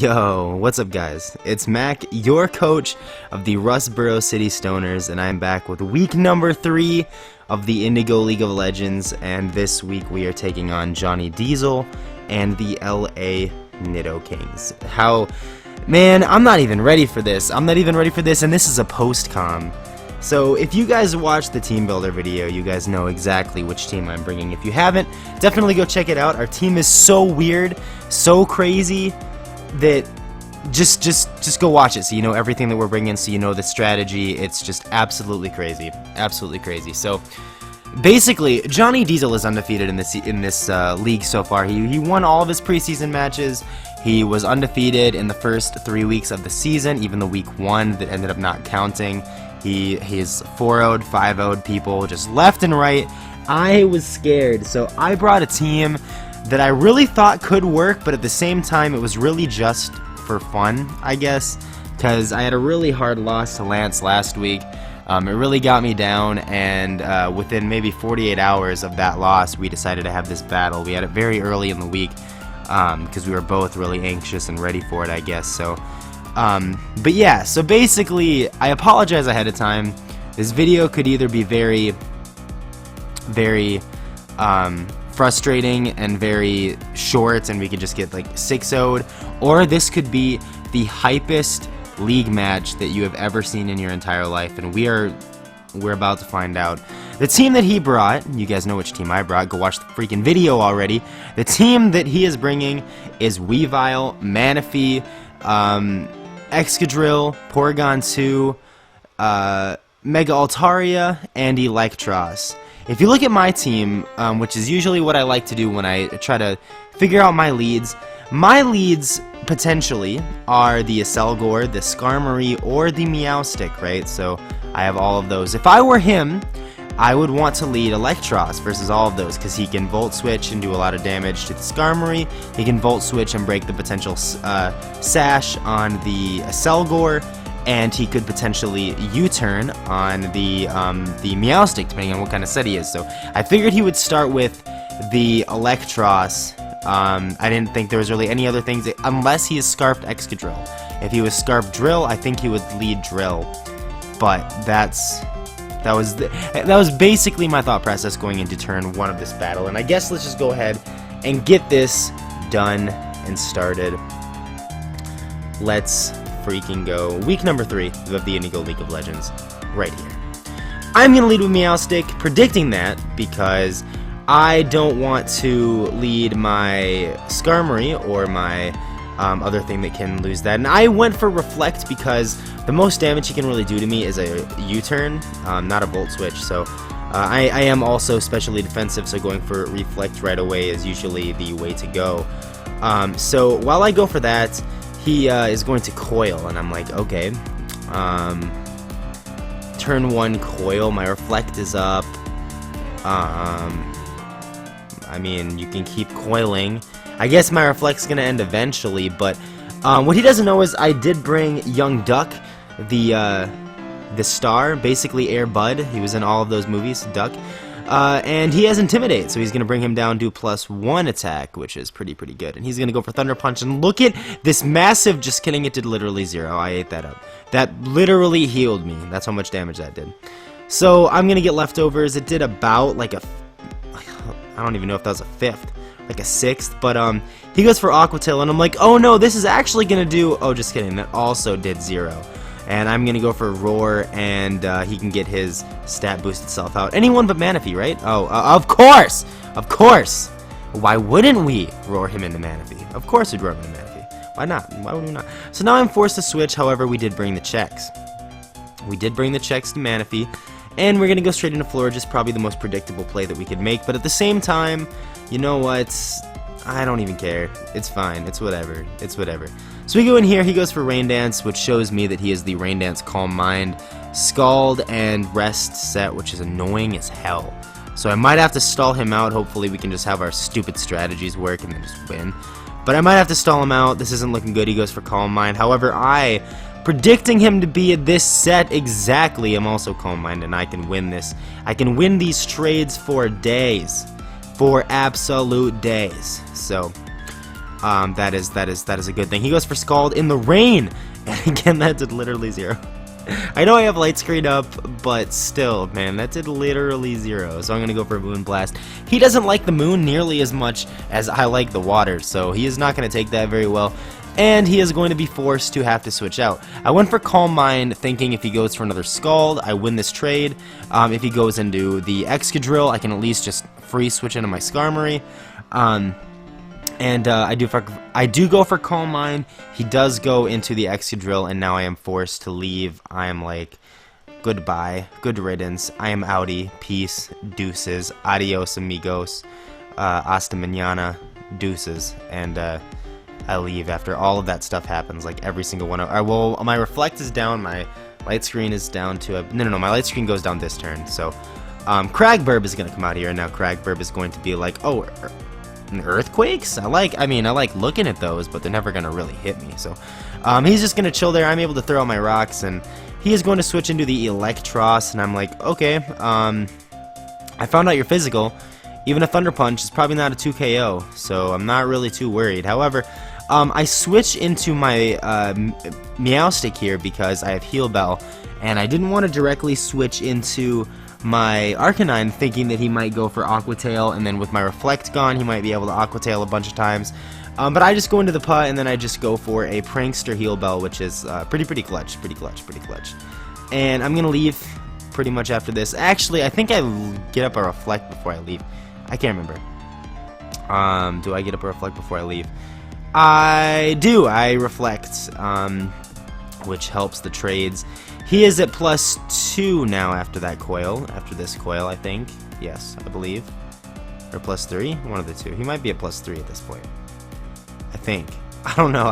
Yo, what's up guys? It's Mac, your coach of the Rustboro City Stoners, and I'm back with week number 3 of the Indigo League of Legends, and this week we are taking on Johnny Diesel and the LA Nidokings. Man, I'm not even ready for this. And this is a post-com. So if you guys watched the team builder video, you guys know exactly which team I'm bringing. If you haven't, definitely go check it out. Our team is so weird, so crazy, that just go watch it so you know everything that we're bringing, so you know the strategy. It's just absolutely crazy, So basically, Johnny Diesel is undefeated in this league so far. He won all of his preseason matches. He was undefeated in the first 3 weeks of the season, even the week 1 that ended up not counting. He's 4-0'd, 5-0'd people just left and right. I was scared, so I brought a team that I really thought could work, but at the same time it was really just for fun, I guess, because I had a really hard loss to Lance last week. It really got me down, and within maybe 48 hours of that loss, we decided to have this battle. We had it very early in the week because we were both really anxious and ready for it, I guess. So, but yeah, so basically, I apologize ahead of time. This video could either be very frustrating and very short, and we could just get like 6-0'd, or this could be the hypest league match that you have ever seen in your entire life, and we're about to find out. The team that he brought, you guys know which team I brought, go watch the freaking video already. The team that he is bringing is Weavile, Manaphy, Excadrill, Porygon 2, Mega Altaria, and Electros. If you look at my team, which is usually what I like to do when I try to figure out my leads potentially are the Acelgor, the Skarmory, or the Meowstic, right? So I have all of those. If I were him, I would want to lead Electros versus all of those, because he can Volt Switch and do a lot of damage to the Skarmory. He can Volt Switch and break the potential Sash on the Acelgor, and he could potentially U-turn on the Meowstic, depending on what kind of set he is. So I figured he would start with the Electros. I didn't think there was really any other things, unless he is Scarfed Excadrill. If he was Scarfed Drill, I think he would lead Drill. But that was basically my thought process going into turn 1 of this battle. And I guess let's just go ahead and get this done and started. Let's freaking go. Week number 3 of the Indigo League of Legends, right here. I'm going to lead with Meowstic, predicting that because I don't want to lead my Skarmory or my other thing that can lose that. And I went for Reflect because the most damage he can really do to me is a U-turn, not a Volt Switch. So I am also specially defensive, so going for Reflect right away is usually the way to go. So while I go for that, he is going to Coil, and I'm like, okay. Turn 1 Coil, my Reflect is up. I mean, you can keep coiling. I guess my Reflect's gonna end eventually, but what he doesn't know is I did bring Young Duck, the star, basically Air Bud. He was in all of those movies, Duck. And he has Intimidate, so he's going to bring him down to +1 attack, which is pretty good. And he's going to go for Thunder Punch, and look at this massive, just kidding, it did literally 0. I ate that up. That literally healed me. That's how much damage that did. So I'm going to get leftovers. It did about like I don't even know if that was a 5th, like a 6th, but he goes for Aqua Tail, and I'm like, oh no, this is actually going to do, oh just kidding, that also did 0. And I'm going to go for Roar, and he can get his stat boost itself out. Anyone but Manaphy, right? Oh, of course! Of course! Why wouldn't we roar him into Manaphy? Of course we'd roar him into Manaphy. Why not? Why would we not? So now I'm forced to switch, however, we did bring the checks. We did bring the checks to Manaphy, and we're going to go straight into Florges, probably the most predictable play that we could make. But at the same time, you know what? I don't even care. It's fine. It's whatever. It's whatever. So we go in here, he goes for Rain Dance, which shows me that he is the Rain Dance Calm Mind, Scald, and Rest set, which is annoying as hell. So I might have to stall him out. Hopefully we can just have our stupid strategies work and then just win. But I might have to stall him out. This isn't looking good. He goes for Calm Mind. However, predicting him to be at this set exactly, I'm also Calm Mind, and I can win this. I can win these trades for days. For absolute days. So that is a good thing. He goes for Scald in the rain, and again that did literally 0. I know I have light screen up, but still, man, that did literally 0. So I'm gonna go for Moon Blast. He doesn't like the moon nearly as much as I like the water, so he is not gonna take that very well. And he is going to be forced to have to switch out. I went for Calm Mind, thinking if he goes for another Scald, I win this trade. If he goes into the Excadrill, I can at least just free switch into my Skarmory. I do go for Calm Mind. He does go into the Excadrill, and now I am forced to leave. I am like, goodbye, good riddance. I am outie, peace, deuces, adios amigos, hasta mañana, deuces, and I leave after all of that stuff happens. Like every single one. Well, my reflect is down. My light screen is down to no. My light screen goes down this turn. So, Cragburb is gonna come out here, and now Cragburb is going to be like, oh. Earthquakes? I like looking at those, but they're never gonna really hit me. So he's just gonna chill there. I'm able to throw out my rocks, and he is going to switch into the Electros, and I'm like, okay, I found out you're physical. Even a Thunder Punch is probably not a 2 KO, so I'm not really too worried. However, I switch into my Meowstic here because I have Heal Bell, and I didn't want to directly switch into my Arcanine, thinking that he might go for Aqua Tail, and then with my Reflect gone, he might be able to Aqua Tail a bunch of times. But I just go into the putt, and then I just go for a Prankster Heal Bell, which is pretty clutch. And I'm gonna leave pretty much after this. Actually, I think I get up a Reflect before I leave. I can't remember. Do I get up a Reflect before I leave? I do. I Reflect, which helps the trades. He is at +2 now after that coil. After this coil, I think. Yes, I believe. Or +3? One of the two. He might be at +3 at this point. I think. I don't know.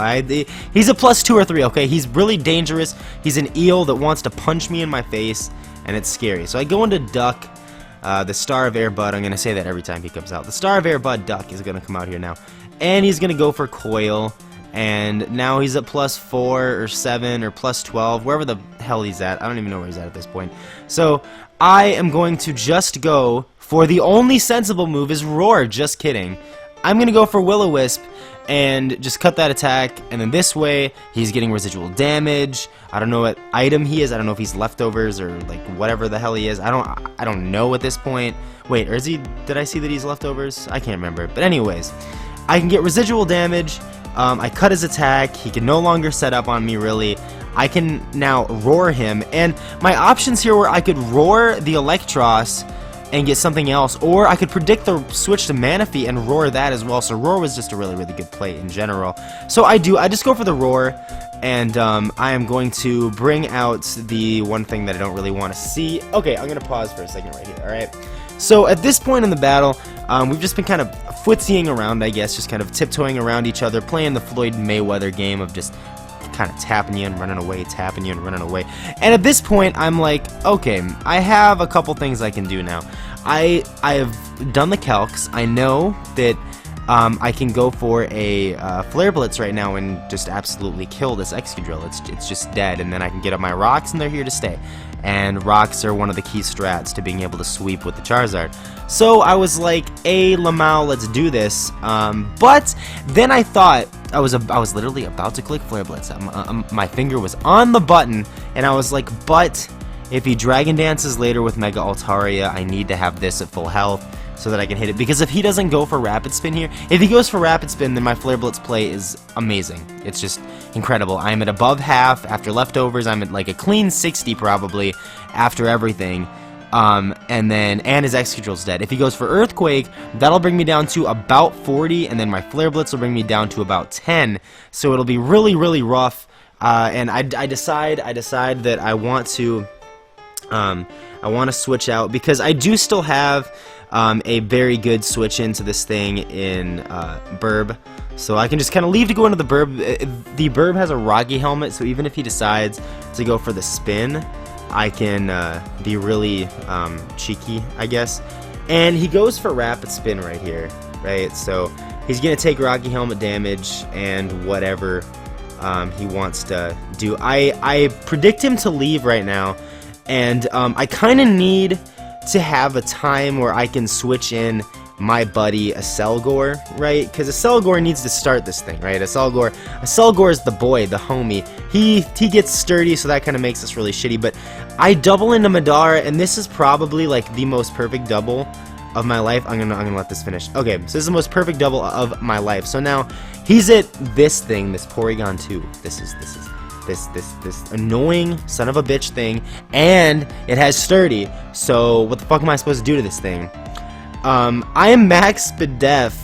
He's a +2 or 3, okay? He's really dangerous. He's an eel that wants to punch me in my face, and it's scary. So I go into Duck. The Star of Air Bud. I'm going to say that every time he comes out. The Star of Air Bud Duck is going to come out here now. And he's going to go for Coil. And now he's at +4 or 7 or +12, wherever the hell he's at. I don't even know where he's at this point. So I am going to just go for the only sensible move is Roar. Just kidding. I'm going to go for Will-O-Wisp and just cut that attack. And then this way, he's getting residual damage. I don't know what item he is. I don't know if he's leftovers or like whatever the hell he is. I don't know at this point. Wait, or is he? Did I see that he's leftovers? I can't remember. But anyways, I can get residual damage. I cut his attack. He can no longer set up on me, really. I can now Roar him. And my options here were I could Roar the Electros and get something else, or I could predict the switch to Manaphy and Roar that as well. So Roar was just a really good play in general. So I just go for the Roar, and I am going to bring out the one thing that I don't really want to see. Okay, I'm going to pause for a second right here, alright? So at this point in the battle, we've just been kind of footsying around, I guess, just kind of tiptoeing around each other, playing the Floyd Mayweather game of just kind of tapping you and running away, tapping you and running away. And at this point, I'm like, okay, I have a couple things I can do now. I have done the calcs. I know that I can go for a Flare Blitz right now and just absolutely kill this Excadrill. It's just dead, and then I can get up my rocks, and they're here to stay. And rocks are one of the key strats to being able to sweep with the Charizard. So I was like, Lamau, let's do this. But then I thought, I was literally about to click Flare Blitz. My finger was on the button, and I was like, but if he Dragon Dances later with Mega Altaria, I need to have this at full health so that I can hit it. Because if he doesn't go for Rapid Spin here, if he goes for Rapid Spin, then my Flare Blitz play is amazing. It's just incredible. I'm at above half after leftovers. I'm at like a clean 60 probably after everything. And his Excadrill's dead. If he goes for Earthquake, that'll bring me down to about 40, and then my Flare Blitz will bring me down to about 10. So it'll be really rough. And I decide that I want to switch out because I do still have a very good switch into this thing in Burb. So I can just kind of leave to go into the Burb. The Burb has a Rocky Helmet, so even if he decides to go for the spin, I can be really cheeky, I guess. And he goes for Rapid Spin right here, right? So he's going to take Rocky Helmet damage and whatever he wants to do. I predict him to leave right now, and I kind of need to have a time where I can switch in my buddy Aselgor, right? Because Aselgor needs to start this thing, right? Aselgor is the boy, the homie. He gets sturdy, so that kind of makes us really shitty. But I double into Madara, and this is probably like the most perfect double of my life. I'm gonna let this finish. Okay, so this is the most perfect double of my life. So now he's at this thing, this Porygon 2. This annoying son of a bitch thing, and it has sturdy. So what the fuck am I supposed to do to this thing? I am max Spadef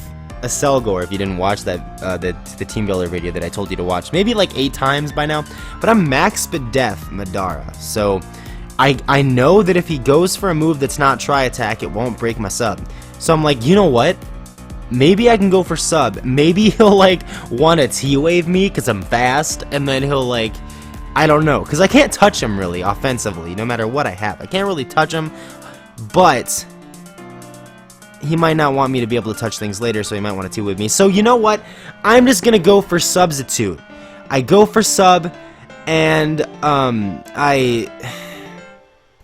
Aselgor, if you didn't watch that the team builder video that I told you to watch, maybe like 8 times by now. But I'm max Spadef Madara, so I know that if he goes for a move that's not Tri-Attack, it won't break my sub. So I'm like, you know what? Maybe I can go for sub. Maybe he'll like want to T-Wave me because I'm fast, and then he'll like, I don't know, because I can't touch him really offensively, no matter what I have. I can't really touch him, but he might not want me to be able to touch things later, so he might want to T-Wave me. So you know what? I'm just gonna go for substitute. I go for sub, and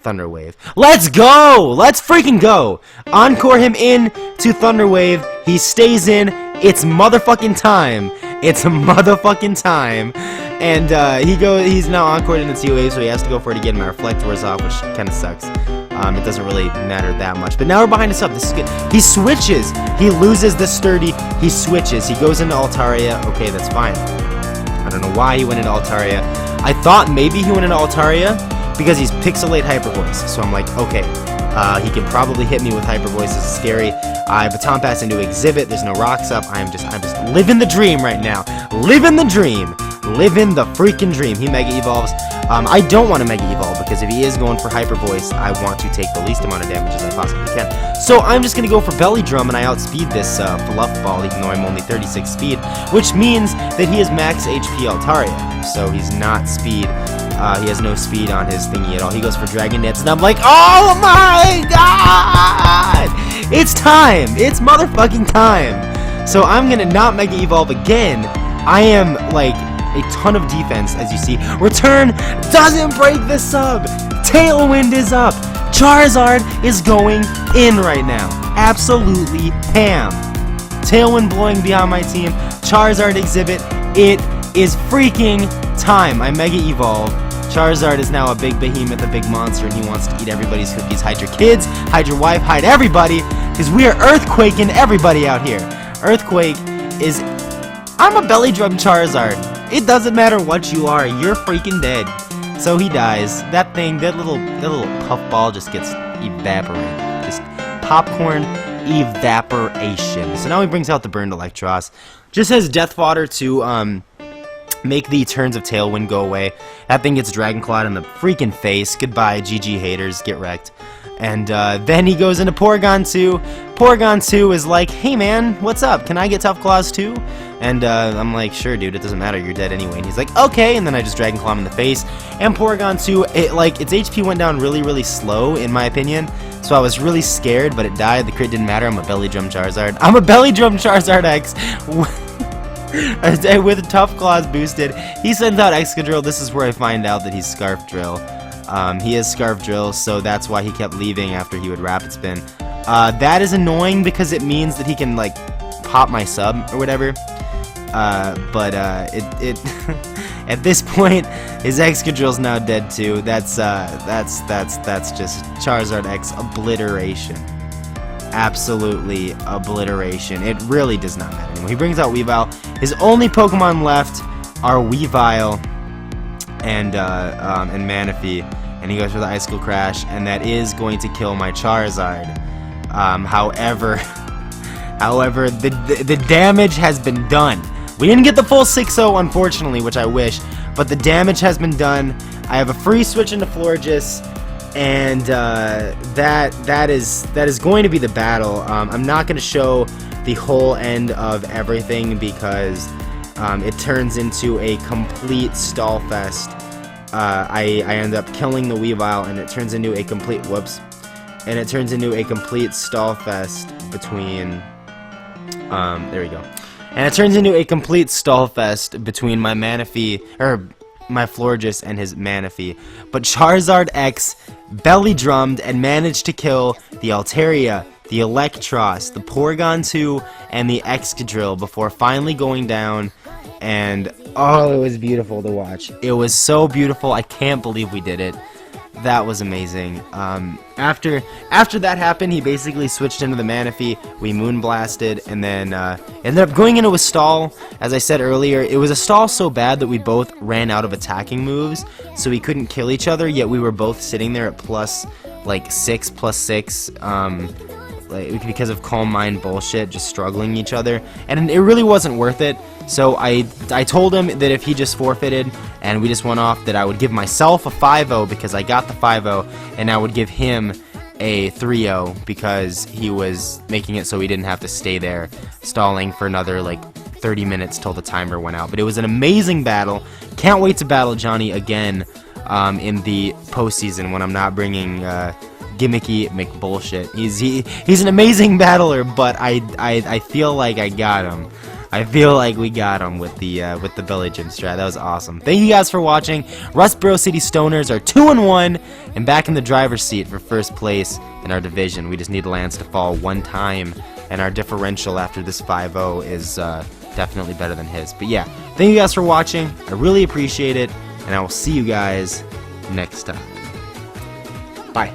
Thunder Wave. Let's go! Let's freaking go! Encore him in to Thunder Wave. He stays in. It's motherfucking time. It's motherfucking time. And he's now encored into T-Wave, so he has to go for it again. My Reflector's off, which kind of sucks. It doesn't really matter that much. But now we're behind us up. This is good. He switches. He loses the sturdy. He switches. He goes into Altaria. Okay, that's fine. I don't know why he went into Altaria. I thought maybe he went into Altaria because he's Pixelate Hyper Voice. So I'm like, okay, he can probably hit me with Hyper Voice. This is scary. I Baton Pass into Exhibit. There's no rocks up. I'm just living the dream right now. Living the dream. Living the freaking dream. He Mega Evolves. I don't want to Mega Evolve because if he is going for Hyper Voice, I want to take the least amount of damage as I possibly can. So I'm just going to go for Belly Drum, and I outspeed this Fluff Ball, even though I'm only 36 speed, which means that he is max HP Altaria. So he's not speed. He has no speed on his thingy at all. He goes for Dragon Dance, and I'm like, oh my god! It's time! It's motherfucking time! So I'm gonna not Mega Evolve again. I am, like, a ton of defense, as you see. Return doesn't break the sub! Tailwind is up! Charizard is going in right now. Absolutely ham. Tailwind blowing behind my team. Charizard Exhibit. It is freaking time. I Mega Evolve. Charizard is now a big behemoth, a big monster, and he wants to eat everybody's cookies. Hide your kids, hide your wife, hide everybody, because we are earthquaking everybody out here. Earthquake is... I'm a Belly Drum Charizard. It doesn't matter what you are, you're freaking dead. So he dies. That little puff ball just gets evaporated. Just popcorn evaporation. So now he brings out the Burned Electros. Just has Death Fodder to, make the turns of Tailwind go away. That thing gets Dragon Clawed in the freaking face. Goodbye, GG haters. Get wrecked. And then he goes into Porygon 2. Porygon 2 is like, hey man, what's up? Can I get Tough Claws too? And I'm like, sure dude, it doesn't matter, you're dead anyway. And he's like, okay, and then I just Dragon Claw him in the face. And Porygon 2, its HP went down really slow, in my opinion. So I was really scared, but it died. The crit didn't matter. I'm a Belly Drum Charizard. I'm a Belly Drum Charizard X. With Tough Claws boosted, he sends out Excadrill. This is where I find out that he's Scarf Drill. He is Scarf Drill, so that's why he kept leaving after he would Rapid Spin. That is annoying because it means that he can like pop my sub or whatever. But at this point, his Excadrill's now dead too. That's just Charizard X obliteration. Absolutely obliteration. It really does not matter anymore. He brings out Weavile. His only Pokemon left are Weavile and Manaphy, and he goes for the Icicle Crash, and that is going to kill my Charizard. However, the damage has been done. We didn't get the full 6-0, unfortunately, which I wish, but the damage has been done. I have a free switch into Florges, and that is going to be the battle. I'm not going to show the whole end of everything because it turns into a complete stall fest. I end up killing the Weavile, and it turns into a complete stall fest between there we go. And it turns into a complete stall fest between my Manaphy, or my Florges and his Manaphy. But Charizard X belly drummed and managed to kill the Altaria, the Electros, the Porygon 2, and the Excadrill before finally going down. And oh, it was beautiful to watch. It was so beautiful. I can't believe we did it. That was amazing. After that happened, he basically switched into the Manaphy. We moonblasted, and then ended up going into a stall. As I said earlier, it was a stall so bad that we both ran out of attacking moves, so we couldn't kill each other. Yet we were both sitting there at plus like 6+6. Like, because of Calm Mind bullshit, just struggling each other, and it really wasn't worth it. So I told him that if he just forfeited and we just went off, that I would give myself a 5-0 because I got the 5-0, and I would give him a 3-0 because he was making it so he didn't have to stay there stalling for another like 30 minutes till the timer went out. But it was an amazing battle. Can't wait to battle Johnny again in the postseason when I'm not bringing gimmicky McBullshit. He's an amazing battler, but I feel like I got him. I feel like we got him with the belly gym strat. That was awesome. Thank you guys for watching. Rustboro City Stoners are 2-1 and back in the driver's seat for first place in our division. We just need Lance to fall one time, and our differential after this 5-0 is definitely better than his. But yeah, thank you guys for watching. I really appreciate it, and I will see you guys next time. Bye.